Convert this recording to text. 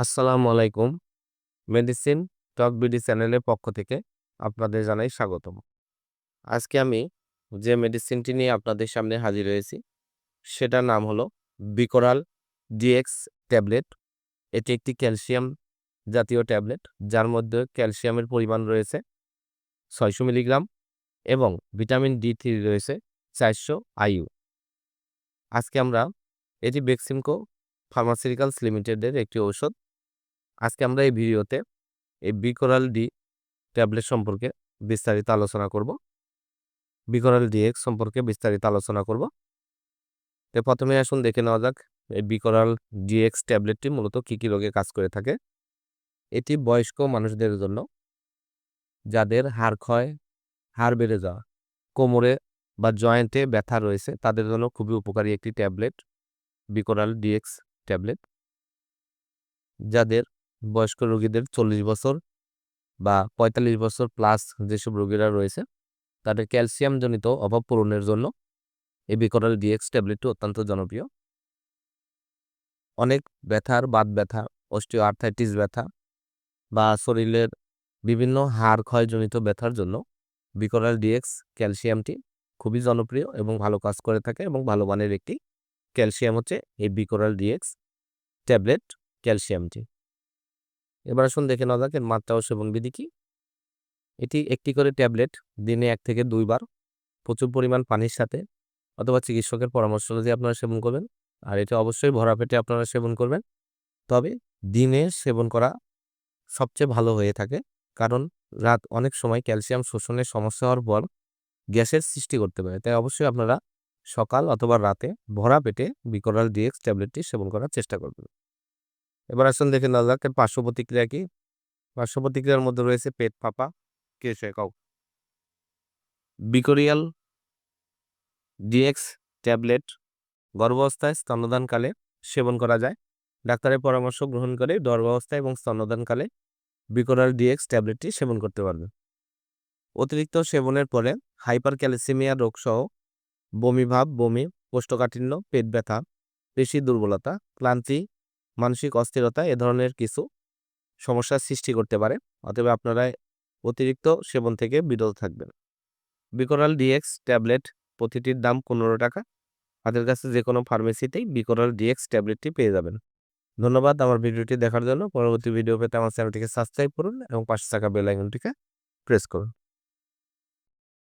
আসসালামু আলাইকুম। মেডিসিন টক বিডি চ্যানেলের পক্ষ থেকে আপনাদের জানাই স্বাগতম। আজকে আমি যে মেডিসিনটি নিয়ে আপনাদের সামনে হাজির হয়েছি সেটার নাম হলো বিকরাল ডিএক্স ট্যাবলেট। এটি একটি ক্যালসিয়াম জাতীয় ট্যাবলেট যার মধ্যে ক্যালসিয়ামের পরিমাণ রয়েছে ৬০০ মিলিগ্রাম এবং ভিটামিন ডি3 রয়েছে ৪০০ আইইউ। আজকে আমরা এটি বেক্সিমকো ফার্মাসিউটিক্যালস লিমিটেডের একটি ঔষধ। আজকে আমরা এই ভিডিওতে এই বিকরাল ডি ট্যাবলেট সম্পর্কে বিস্তারিত আলোচনা করব। বিকরাল ডিএক্স সম্পর্কে বিস্তারিত আলোচনা করব। তো প্রথমে আসুন দেখে নেওয়া যাক এই বিকরাল ডিএক্স ট্যাবলেটটি মূলত কি কি রোগে কাজ করে থাকে। এটি বয়স্ক মানুষদের জন্য, যাদের হাড় ক্ষয়, হাড় বেড়ে যাওয়া, কোমরে বা জয়েন্টে ব্যথা রয়েছে তাদের জন্য খুবই উপকারী একটি ট্যাবলেট বিকরাল ডিএক্স ট্যাবলেট। যাদের বয়স্ক রোগীদের 40 বছর বা 45 বছর প্লাস যেসব রোগীরা রয়েছে তাদের ক্যালসিয়ামজনিত অভাব পূরণের জন্য এই বিকরাল ডিএক্স ট্যাবলেটটি অত্যন্ত জনপ্রিয়। অনেক ব্যথার, বাত ব্যথা, অস্টিও আর্থ্রাইটিস ব্যথা বা শরীরের বিভিন্ন হাড় ক্ষয়জনিত ব্যথার জন্য বিকরাল ডিএক্স ক্যালসিয়ামটি খুবই জনপ্রিয় এবং ভালো কাজ করে থাকে এবং ভালো মানের একটি ক্যালসিয়াম হচ্ছে এই বিকরাল ডিএক্স ট্যাবলেট ক্যালসিয়ামটি। এবার আসুন দেখে নেওয়া যাক এর মাত্রা ও সেবন বিধি কি। এটি একটি করে ট্যাবলেট দিনে 1 থেকে 2 বার প্রচুর পরিমাণ পানির সাথে অথবা চিকিৎসকের পরামর্শ অনুযায়ী আপনারা সেবন করবেন। আর এটা অবশ্যই ভরা পেটে আপনারা সেবন করবেন। তবে দিনে সেবন করা সবচেয়ে ভালো হয়ে থাকে, কারণ অনেক সময় ক্যালসিয়াম শোষণের সমস্যা হওয়ার পর গ্যাসের সৃষ্টি করতে পারে। তাই অবশ্যই আপনারা সকাল অথবা রাতে ভরা পেটে বিকরাল ডিএক্স ট্যাবলেটটি সেবন করার চেষ্টা করবেন। এবার আসুন দেখে নেওয়া যাক এর পার্শ্ব প্রতিক্রিয়া কি। পার্শ্ব প্রতিক্রিয়ার মধ্যে রয়েছে পেট ফাঁপা। কে সে কও বিকরিয়াল ডিএক্স ট্যাবলেট গর্ভাবস্থায় স্তন্যদানকালে সেবন করা যায়। ডাক্তারের পরামর্শ গ্রহণ করে গর্ভাবস্থায় এবং স্তন্যদানকালে বিকরাল ডিএক্স ট্যাবলেটটি সেবন করতে পারবে। অতিরিক্ত সেবনের পরে হাইপার ক্যালসিমিয়া রোগসহ বমিভাব, বমি, কোষ্ঠকাঠিন্য, পেট ব্যথা, পেশি দুর্বলতা, ক্লান্তি, মানসিক অস্থিরতা এ ধরনের কিছু সমস্যার সৃষ্টি করতে পারে। অতএব আপনারা অতিরিক্ত সেবন থেকে বিরত থাকবেন। বিকরাল ডিএক্স ট্যাবলেট প্রতিটির দাম 15 টাকা। আপনাদের কাছে যে কোনো ফার্মেসিতেই বিকরাল ডিএক্স ট্যাবলেটটি পেয়ে যাবেন। ধন্যবাদ আমার ভিডিওটি দেখার জন্য। পরবর্তী ভিডিও পেতে আমার চ্যানেলটিকে সাবস্ক্রাইব করুন এবং পাশে থাকা বেল আইকনটিকে প্রেস করুন।